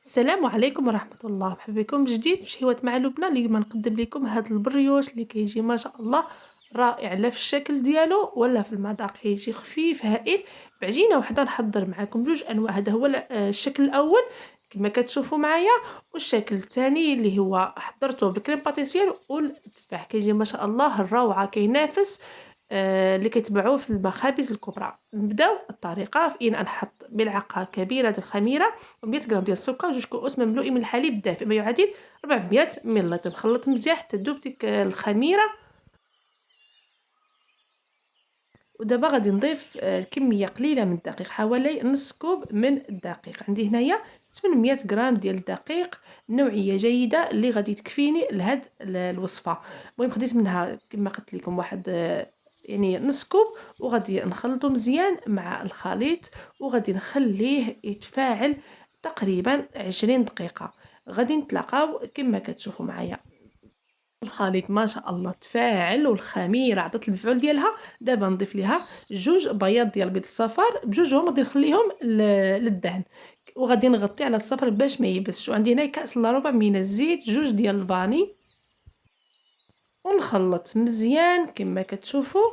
السلام عليكم ورحمة الله، مرحبا بكم من جديد في شهوة مع لبنى. اليوم نقدم لكم هذا البريوش اللي كيجي ما شاء الله رائع، لا في الشكل ديالو ولا في المذاق. كيجي خفيف هائل بعجينة وحده. نحضر معكم جوج انواع. هذا هو الشكل الاول كما كتشوفوا معايا، والشكل الثاني اللي هو حضرته بالكريم باتيسير والتفاح. كيجي ما شاء الله الروعة، كينافس اللي كيتباعوه في المخابز الكبرى. نبداو الطريقه في ان نحط ملعقه كبيره ديال الخميره و100 غرام ديال السكر، جوج كؤوس مملوئين من الحليب الدافئ ما يعادل 400 ملل. نخلط مزيان حتى تذوب ديك الخميره. ودابا غادي نضيف كميه قليله من الدقيق، حوالي نص كوب من الدقيق. عندي هنايا 800 غرام ديال الدقيق، نوعيه جيده اللي غادي تكفيني لهاد الوصفه. المهم خديت منها كما قلت لكم واحد يعني نص كوب، وغادي نخلطو مزيان مع الخليط، وغادي نخليه يتفاعل تقريبا 20 دقيقه. غادي نتلاقاو كما كتشوفوا معايا الخليط ما شاء الله تفاعل والخميره عطات المفعول ديالها. دابا نضيف ليها جوج بياض ديال بيض الصفار، بجوجهم غادي نخليهم للدهن، وغادي نغطي على الصفر باش ما يبسش. وعندي هنا كاس الا ربع من الزيت، جوج ديال الفاني، ونخلط مزيان كما كتشوفوا.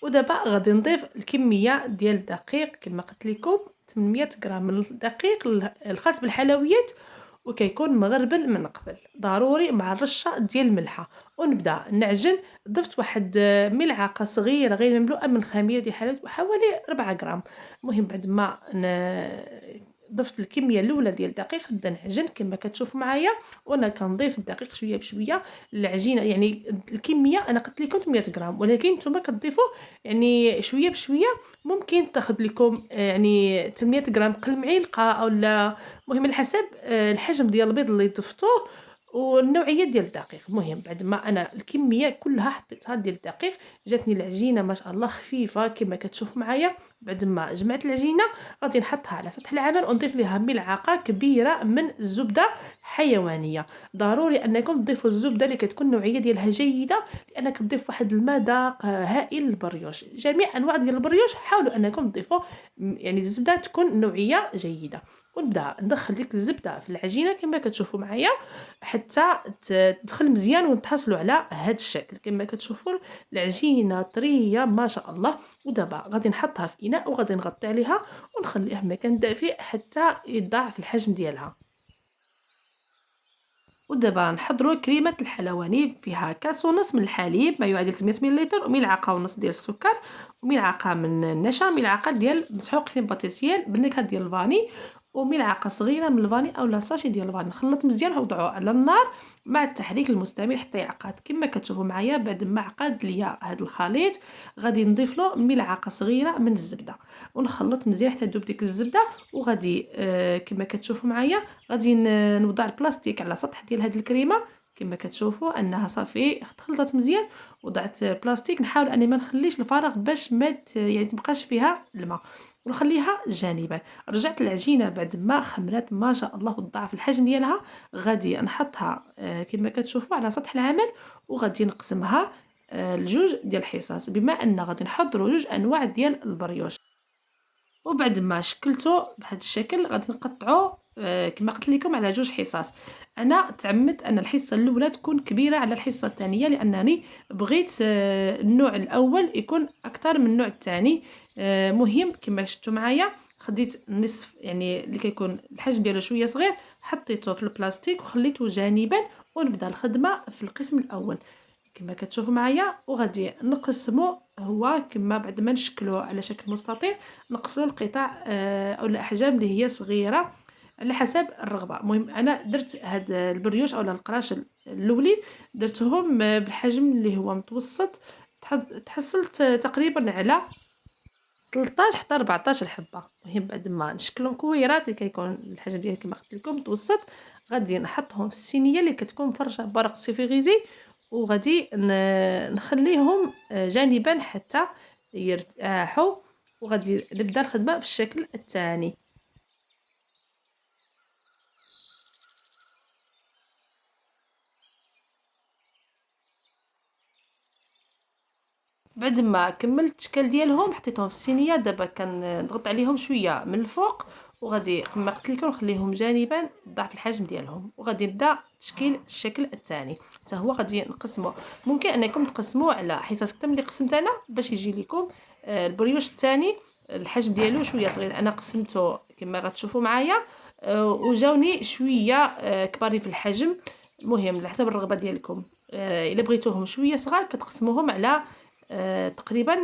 ودابا غادي نضيف الكميه ديال الدقيق كما قلت لكم، 800 غرام من الدقيق الخاص بالحلويات، وكيكون مغربل من قبل، ضروري مع الرشه ديال الملحه. ونبدا نعجن. ضفت واحد ملعقه صغيره غير مملوءه من الخميره ديال الحلويات، وحوالي 4 غرام. المهم بعد ما ضفت الكميه الاولى ديال الدقيق نبدا نعجن كما كتشوف معايا. وانا كنضيف الدقيق شويه بشويه للعجينه. يعني الكميه انا قلت لكم 800 غرام، ولكن نتوما كتضيفوا يعني شويه بشويه. ممكن تاخذ لكم يعني 800 غرام قل معلقه او لا، المهم على حسب الحجم ديال البيض اللي ضفتوه والنوعيه ديال الدقيق. المهم بعد ما انا الكميه كلها حطيتها ديال الدقيق، جاتني العجينه ما شاء الله خفيفه كما كتشوف معايا. بعد ما جمعت العجينه غادي نحطها على سطح العمل، ونضيف لها ملعقه كبيره من الزبده حيوانيه. ضروري انكم تضيفوا الزبده اللي كتكون النوعيه ديالها جيده، لانك تضيف واحد المذاق هائل للبريوش. جميع انواع ديال البريوش حاولوا انكم تضيفوا يعني الزبده تكون نوعيه جيده. ونبدا ندخل ديك الزبده في العجينه كما كتشوفوا معايا حتى تدخل مزيان، ونتحصلوا على هذا الشكل كما كتشوفوا. العجينه طريه ما شاء الله. ودابا غادي نحطها في اناء، وغادي نغطي عليها ونخليها في مكان دافئ حتى يتضاعف الحجم ديالها. ودابا نحضروا كريمه الحلواني، فيها كاس ونص من الحليب ما يعادل 800 ملل، وملعقه ونص ديال السكر، وملعقه من النشا، ملعقه ديال مسحوق كريم باتيسير بالنكهه ديال الفاني، وملعقه صغيره من الفاني او لا ساشي ديال الفاني. نخلط مزيان ونوضعوه على النار مع التحريك المستمر حتى يعقد كما كتشوفوا معايا. بعد ما عقد ليا هذا الخليط غادي نضيف له ملعقه صغيره من الزبده، ونخلط مزيان حتى تذوب ديك الزبده. وغادي كما كتشوفوا معايا غادي نوضع البلاستيك على سطح ديال هذه الكريمه كما كتشوفوا انها صافي تخلطت مزيان. وضعت بلاستيك، نحاول اني ما نخليش الفراغ باش ما يعني تبقاش فيها الماء، ونخليها جانبا. رجعت العجينه بعد ما خمرات ما شاء الله وضاعف الحجم ديالها. غادي نحطها كما كتشوفوا على سطح العمل، وغادي نقسمها لجوج ديال الحصص، بما ان غادي نحضروا جوج انواع ديال البريوش. وبعد ما شكلته بهذا الشكل غادي نقطعو كما قلت لكم على جوج حصص. انا تعمدت ان الحصه الاولى تكون كبيره على الحصه الثانيه، لانني بغيت النوع الاول يكون اكثر من النوع الثاني. مهم كما شفتوا معايا خديت النصف يعني اللي كيكون الحجم ديالو شويه صغير، حطيته في البلاستيك وخليته جانبا، ونبدا الخدمه في القسم الاول كما كتشوفوا معايا. وغادي نقسمو هو كما بعد ما نشكلو على شكل مستطيل، نقسمو القطع او الاحجام اللي هي صغيره على حسب الرغبه. المهم انا درت هاد البريوش او القراش الاولين درتهم بالحجم اللي هو متوسط. تحصلت تقريبا على 13 حتى 14 حبه. المهم بعد ما نشكلهم كويرات اللي كيكون الحجم ديالها كما قلت لكم متوسط، غادي نحطهم في الصينيه اللي كتكون مفرشه بورق سيفيغيزي، وغادي نخليهم جانبا حتى يرتاحوا. وغادي نبدا الخدمه في الشكل الثاني. بعد ما كملت الاشكال ديالهم حطيتهم في الصينيه. دابا كنضغط عليهم شويه من الفوق وغادي كما قلت لكم نخليهم جانبا ضعف الحجم ديالهم، وغادي نبدا تشكيل الشكل الثاني حتى هو غادي نقسمه. ممكن انكم تقسموه على حصص كتر ملي قسمت انا باش يجي لكم البريوش الثاني الحجم ديالو شويه صغير. انا قسمته كما غتشوفوا معايا وجاوني شويه كبارين في الحجم. المهم على حسب الرغبه ديالكم. الا بغيتوهم شويه صغار كتقسموهم على تقريبا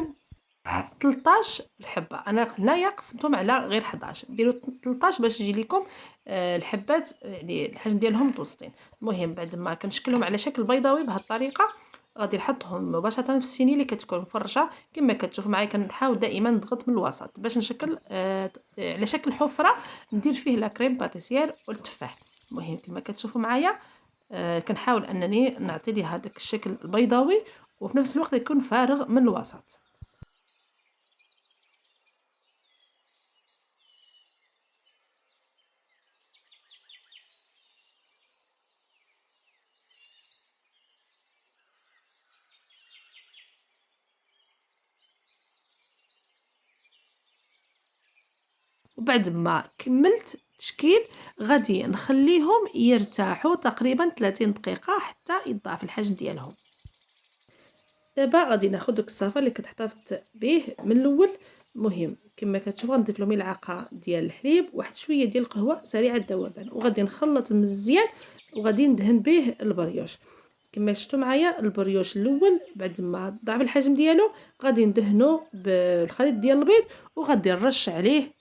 13 الحبه. انا هنايا قسمتهم على غير 11. ديروا 13 باش يجي لكم الحبات يعني الحجم ديالهم متوسطين. المهم بعد ما كنشكلهم على شكل بيضاوي بهذه الطريقه غادي نحطهم مباشره في الصينيه اللي كتكون مفرشه كما كتشوفوا معايا. كنحاول دائما نضغط من الوسط باش نشكل على شكل حفره ندير فيه لا كريم باتيسير والتفاح. المهم كما كتشوفوا معايا كنحاول انني نعطي ليه هذاك الشكل البيضاوي وفي نفس الوقت يكون فارغ من الوسط. وبعد ما كملت تشكيل غادي نخليهم يرتاحوا تقريبا 30 دقيقه حتى يضاعف الحجم ديالهم. دابا غادي ناخذ داك الصفار اللي كنت احتفظت به من الاول. المهم كما كتشوفوا غنضيف له ملعقه ديال الحليب واحد شويه ديال القهوه سريعه الذوبان وغادي نخلط مزيان وغادي ندهن به البريوش. كما شفتوا معايا البريوش الاول بعد ما ضاعف الحجم ديالو غادي ندهنو بالخليط ديال البيض وغادي نرش عليه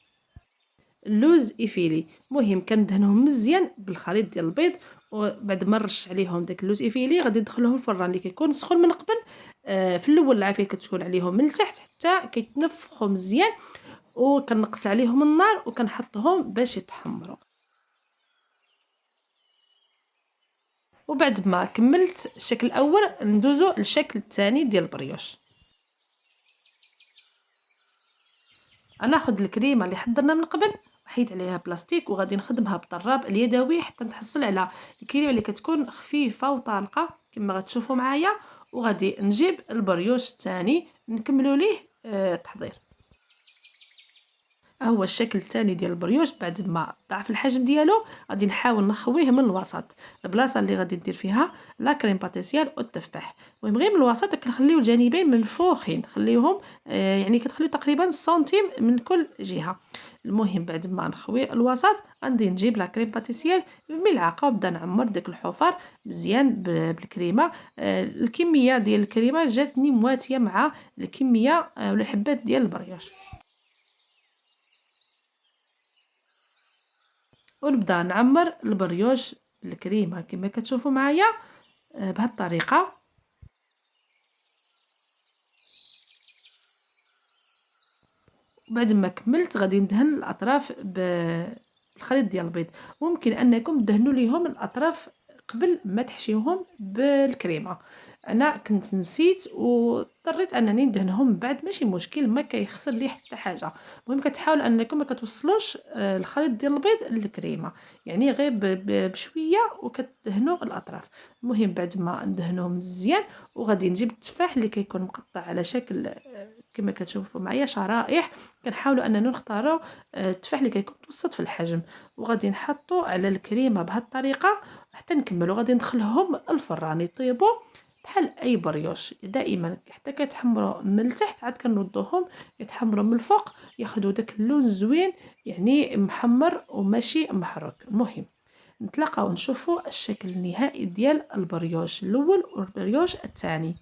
اللوز ايفيلي. مهم كندهنهم مزيان بالخليط ديال البيض وبعد ما نرش عليهم داك اللوز ايفيلي غادي ندخلهم الفران اللي كيكون سخون من قبل. في الاول العافيه كتكون عليهم من التحت حتى كيتنفخوا مزيان وكنقص عليهم النار وكنحطهم باش يتحمروا. وبعد ما كملت الشكل الاول ندوزو للشكل الثاني ديال البريوش. انا ناخذ الكريمه اللي حضرنا من قبل حيد عليها بلاستيك وغادي نخدمها بالطراب اليدوي حتى نحصل على الكريمه اللي كتكون خفيفه وطالقه كما غتشوفوا معايا. وغادي نجيب البريوش الثاني نكملوا ليه التحضير. هو الشكل الثاني ديال البريوش بعد ما ضعف الحجم ديالو غادي نحاول نخويه من الوسط البلاصه اللي غادي ندير فيها لا كريم باتيسير والتفاح. المهم غير من الوسط كنخليو الجانبين منفوخين خليوهم يعني كتخليو تقريبا سنتيم من كل جهه. المهم بعد ما نخوي الوسط غادي نجيب لا كريم باتيسير بملعقه وبدا نعمر داك الحفر مزيان بالكريمه. الكميه ديال الكريمه جاتني مواتيه مع الكميه ولا الحبات ديال البريوش. ونبدا نعمر البريوش بالكريمه كما كتشوفوا معايا بهذه الطريقه. بعد ما كملت غادي ندهن الاطراف بالخليط ديال البيض. ممكن انكم تدهنوا ليهم الاطراف قبل ما تحشيوهم بالكريمه. انا كنت نسيت واضطريت انني ندهنهم من بعد ماشي مشكل ما كيخسر لي حتى حاجه. المهم كتحاول انكم ما كتوصلوش الخليط ديال البيض للكريمه يعني غير بشويه وكتدهنوا الاطراف. المهم بعد ما ندهنوهم مزيان وغادي نجيب التفاح اللي كيكون مقطع على شكل كما كتشوفوا معايا شرائح. كنحاولوا اننا نختاروا التفاح اللي كيكون متوسط في الحجم وغادي نحطوا على الكريمه بهذه الطريقه حتى نكملوا. غادي ندخلهم الفران يطيبوا بحال اي بريوش دائما حتى كيتحمروا من التحت عاد كنوضوهم يتحمروا من الفوق ياخذوا داك اللون زوين يعني محمر وماشي محروق. المهم نتلاقاو نشوفوا الشكل النهائي ديال البريوش الاول والبريوش الثاني.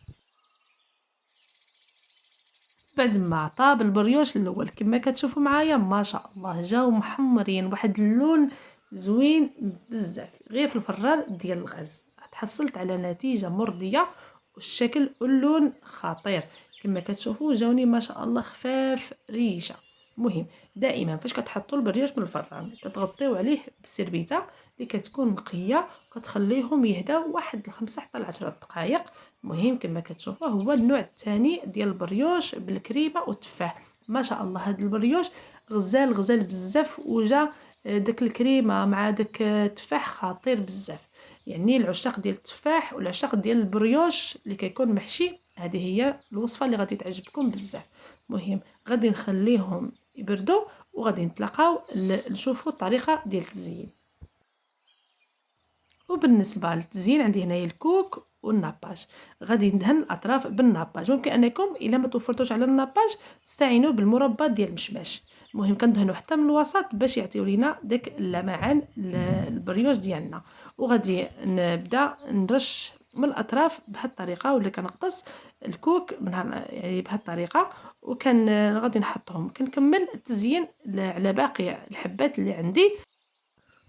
بعد ما طاب البريوش الاول كما كتشوفوا معايا ما شاء الله جاو محمرين واحد اللون زوين بزاف غير في الفران ديال الغاز تحصلت على نتيجه مرضيه والشكل واللون خطير كما كتشوفوا جاوني ما شاء الله خفاف ريشه. مهم دائما فاش كتحطوا البريوش من الفران كتغطيو عليه بالسيربيته اللي كتكون نقيه وكتخليهم يهداو واحد 5 حتى ل 10 دقائق. مهم كما كتشوفوا هو النوع الثاني ديال البريوش بالكريمه والتفاح. ما شاء الله هذا البريوش غزال بزاف وجا داك الكريمه مع داك التفاح خطير بزاف. يعني العشاق ديال التفاح والعشاق ديال البريوش اللي كيكون محشي هذه هي الوصفه اللي غادي تعجبكم بزاف. مهم غادي نخليهم يبردوا وغادي نتلاقاو نشوفوا الطريقه ديال التزيين. وبالنسبه للتزيين عندي هنايا الكوك والناباج. غادي ندهن الاطراف بالناباج. ممكن انكم الا ما توفرتوش على الناباج تستعينوا بالمربى ديال المشماش. المهم كندهنوا حتى من الوسط باش يعطيو لينا داك اللمعان البريوش ديالنا. وغادي نبدا نرش من الاطراف بهذه الطريقه، ولا كنقص الكوك من يعني بهذه الطريقه، وكان غادي نحطهم. كنكمل التزيين على باقي الحبات اللي عندي،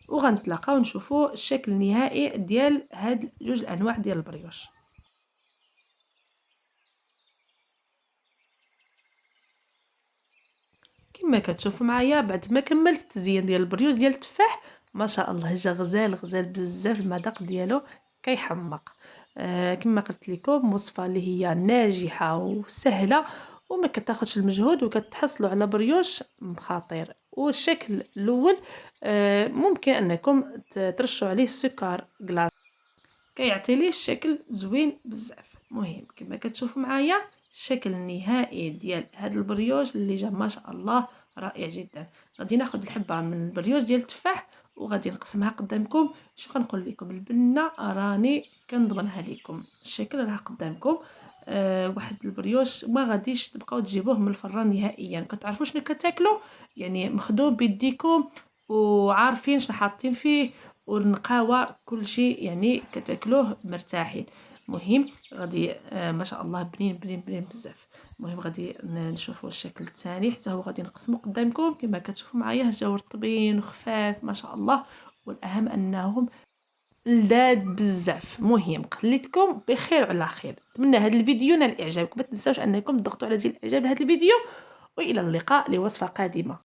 وغنتلاقاو نشوفوا الشكل النهائي ديال هاد جوج الانواع ديال البريوش. كما كتشوفوا معايا بعد ما كملت التزيين ديال البريوش ديال التفاح، ما شاء الله جا غزال غزال بزاف، المذاق ديالو كيحمق. كما قلت لكم وصفه اللي هي ناجحه وسهله وما كتاخذش المجهود، وكتحصلوا على بريوش خطير. والشكل الاول ممكن انكم ترشوا عليه السكر كلاص، كيعطي ليه الشكل زوين بزاف. مهم كما كتشوفوا معايا الشكل النهائي ديال هذا البريوش اللي جا ما شاء الله رائع جدا. غادي ناخذ الحبه من البريوش ديال التفاح وغادي نقسمها قدامكم. شو كنقول لكم، البنه راني كنضمنها لكم، الشكل راه قدامكم. واحد البريوش ما غاديش تبقاو تجيبوه من الفران نهائيا، كتعرفوا شنو كتاكلوا، يعني مخدوم بيديكم وعارفين شنو حاطين فيه، والنقاوه كل شيء يعني كتاكلوه مرتاحين. مهم غادي ما شاء الله بنين بنين بنين بزاف. المهم غادي نشوفوا الشكل الثاني حتى هو غادي نقسمه قدامكم. كما كتشوفوا معايا جاو رطبين وخفاف ما شاء الله، والاهم انهم لذاذ بزاف. مهم خليتكم بخير وعلى خير. نتمنى هذا الفيديو نال اعجابكم، ما تنساوش انكم تضغطوا على زر الاعجاب لهذا الفيديو، والى اللقاء لوصفه قادمه.